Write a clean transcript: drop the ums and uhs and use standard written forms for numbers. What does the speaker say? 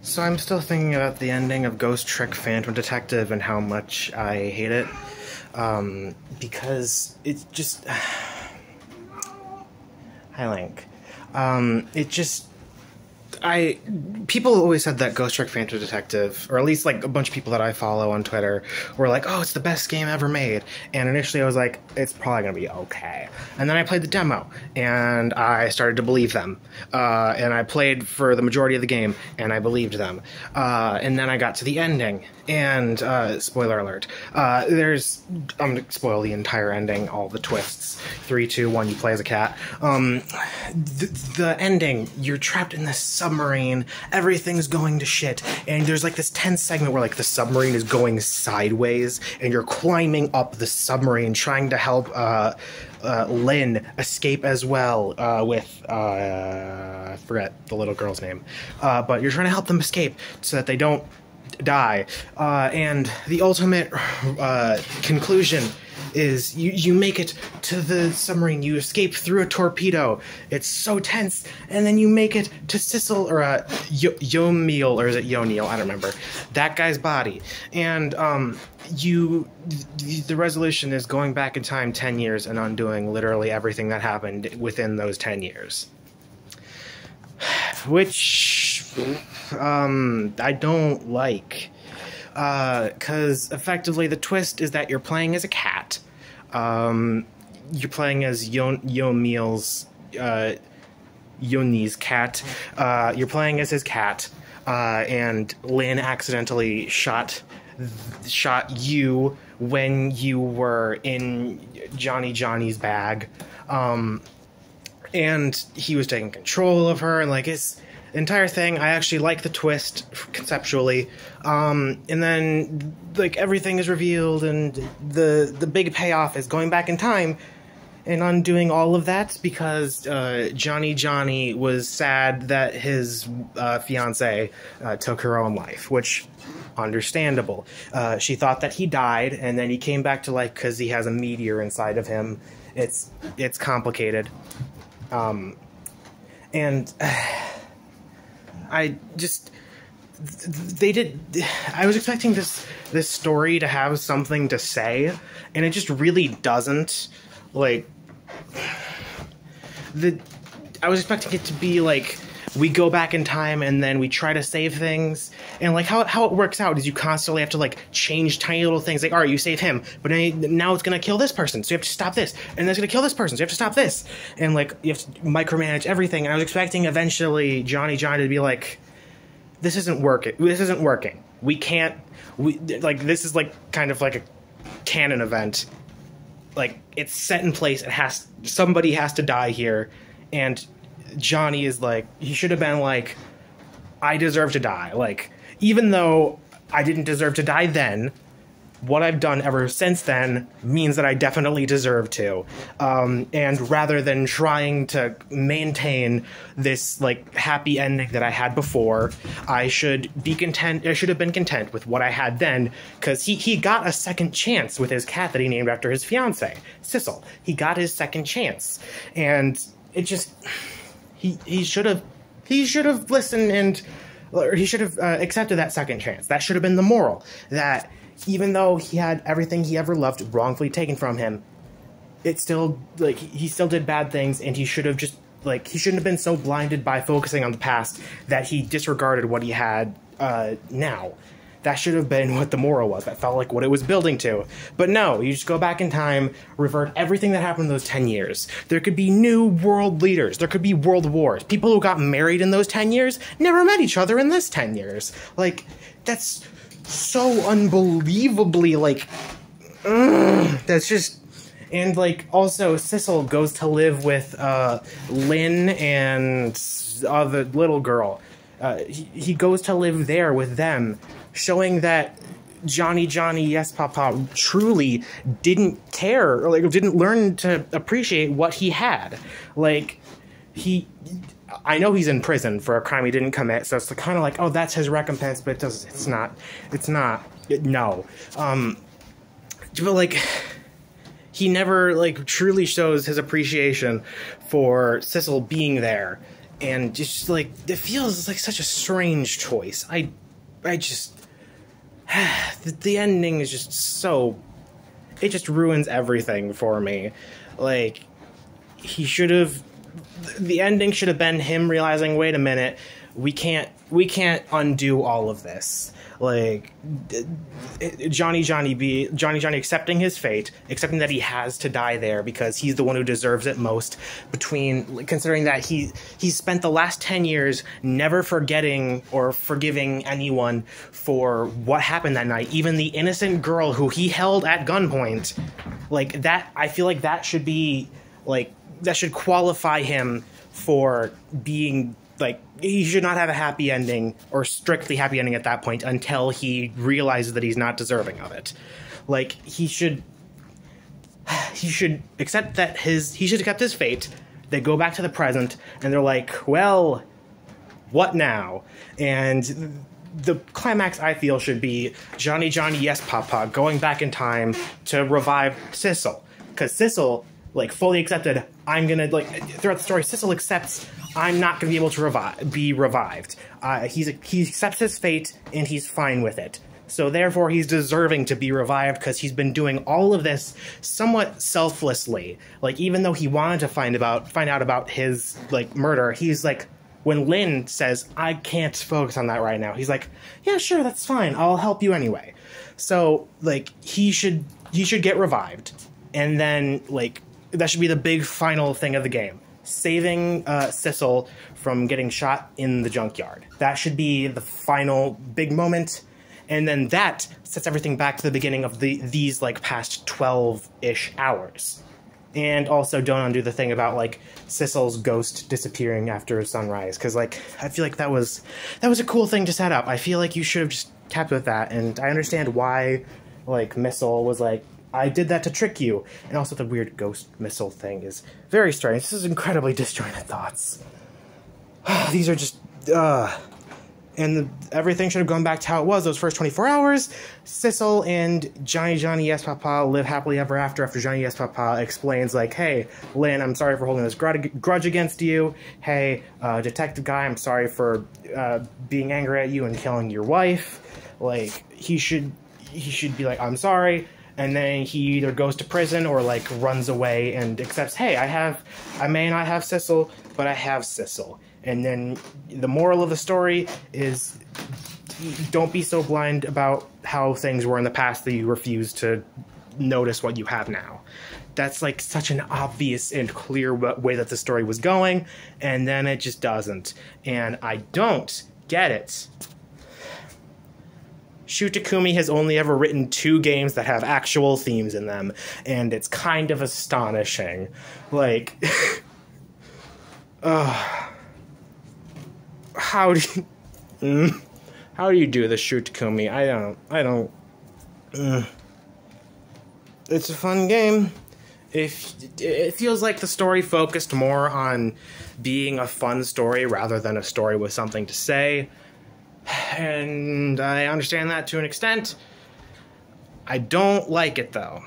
So I'm still thinking about the ending of Ghost Trick Phantom Detective and how much I hate it. Because it's just... Hi, Link. It just... People always said that Ghost Trick Phantom Detective, or at least like a bunch of people that I follow on Twitter, were like, oh, it's the best game ever made. And initially I was like, it's probably gonna be okay. And then I played the demo, and I started to believe them. And I played for the majority of the game, and I believed them. And then I got to the ending, and spoiler alert, I'm gonna spoil the entire ending, all the twists. 3, 2, 1, you play as a cat. The ending, you're trapped in this submarine, everything's going to shit, and there's like this tense segment where like the submarine is going sideways, and you're climbing up the submarine trying to help Lynn escape as well, with I forget the little girl's name, but you're trying to help them escape so that they don't die, and the ultimate conclusion is you make it to the submarine, you escape through a torpedo, it's so tense, and then you make it to Sissel, or Yomiel, or is it Yoniel, I don't remember, that guy's body, and the resolution is going back in time 10 years and undoing literally everything that happened within those 10 years. Which, I don't like. Because effectively the twist is that you're playing as a cat. You're playing as Yomiel's, Yoni's cat. You're playing as his cat, and Lynn accidentally shot you when you were in Johnny's bag. And he was taking control of her, and like his entire thing, I actually like the twist conceptually. And then like everything is revealed, and the big payoff is going back in time and undoing all of that because Johnny was sad that his fiance took her own life, which understandable. She thought that he died, and then he came back to life because he has a meteor inside of him. It's complicated. And I was expecting this story to have something to say, and it just really doesn't. Like, I was expecting it to be like, we go back in time and then we try to save things, and like how it works out is you constantly have to like change tiny little things, like, all right, you save him, but now it's gonna kill this person, so you have to stop this, and then it's gonna kill this person, so you have to stop this, and like you have to micromanage everything. And I was expecting eventually Johnny to be like, this isn't working, this is like kind of like a canon event, like it's set in place, somebody has to die here, and Johnny is like, he should have been like, I deserve to die. Like, even though I didn't deserve to die then, what I've done ever since then means that I definitely deserve to. And rather than trying to maintain this like happy ending that I had before, I should be content. I should have been content with what I had then, because he got a second chance with his cat that he named after his fiance, Sissel. He got his second chance, and it just... He should have listened, and or he should have accepted that second chance. That should have been the moral. That even though he had everything he ever loved wrongfully taken from him, it still, like, he still did bad things, and he should have just, like, he shouldn't have been so blinded by focusing on the past that he disregarded what he had now. That should have been what the moral was. That felt like what it was building to. But no, you just go back in time, revert everything that happened in those 10 years. There could be new world leaders. There could be world wars. People who got married in those 10 years never met each other in this 10 years. Like, that's so unbelievably, like, that's just... And, like, also, Sissel goes to live with Lynn and the little girl. He goes to live there with them, showing that Johnny, yes, Papa, truly didn't care, or like didn't learn to appreciate what he had. Like, I know he's in prison for a crime he didn't commit, so it's kind of like, oh, that's his recompense, but it's not, no. But like, he never like truly shows his appreciation for Sissel being there. and just like it feels like such a strange choice. I just the ending is just so, it just ruins everything for me. Like, the ending should have been him realizing, wait a minute, we can't undo all of this. Like, Johnny accepting his fate, accepting that he has to die there because he's the one who deserves it most, considering that he spent the last 10 years never forgetting or forgiving anyone for what happened that night, even the innocent girl who he held at gunpoint. Like, that, I feel like that should be, like, that should qualify him for being, like, he should not have a happy ending or strictly happy ending at that point until he realizes that he's not deserving of it. Like, he should accept that he should accept his fate. They go back to the present and they're like, well, what now? And the climax, I feel, should be Johnny Yes Papa going back in time to revive Sissel, because Sissel, like, fully accepted, I'm gonna, like, throughout the story, Sissel accepts I'm not gonna be able to be revived. He accepts his fate, and he's fine with it. So therefore, he's deserving to be revived, because he's been doing all of this somewhat selflessly. Like, even though he wanted to find out about his, like, murder, he's like, when Lynn says, I can't focus on that right now, he's like, yeah, sure, that's fine, I'll help you anyway. So, like, he should get revived, and then, like, that should be the big final thing of the game. Saving Sissel from getting shot in the junkyard. That should be the final big moment. And then that sets everything back to the beginning of these, like, past 12-ish hours. And also don't undo the thing about, like, Sissel's ghost disappearing after sunrise. Because, like, I feel like that was a cool thing to set up. I feel like you should have just kept with that. And I understand why, like, Missile was like, I did that to trick you. And also the weird ghost missile thing is very strange. This is incredibly disjointed thoughts. These are just, and everything should have gone back to how it was those first 24 hours. Sissel and Johnny Yes Papa live happily ever after Johnny Yes Papa explains, like, hey, Lynn, I'm sorry for holding this grudge against you. Hey, Detective Guy, I'm sorry for being angry at you and killing your wife. Like, he should be like, I'm sorry. And then he either goes to prison or, like, runs away and accepts, hey, I may not have Sissel, but I have Sissel. And then the moral of the story is, don't be so blind about how things were in the past that you refuse to notice what you have now. That's, like, such an obvious and clear way that the story was going, and then it just doesn't. And I don't get it. Shu Takumi has only ever written 2 games that have actual themes in them, and it's kind of astonishing. Like, how do you do this, Shu Takumi? I don't. It's a fun game. It feels like the story focused more on being a fun story rather than a story with something to say. And I understand that to an extent. I don't like it, though.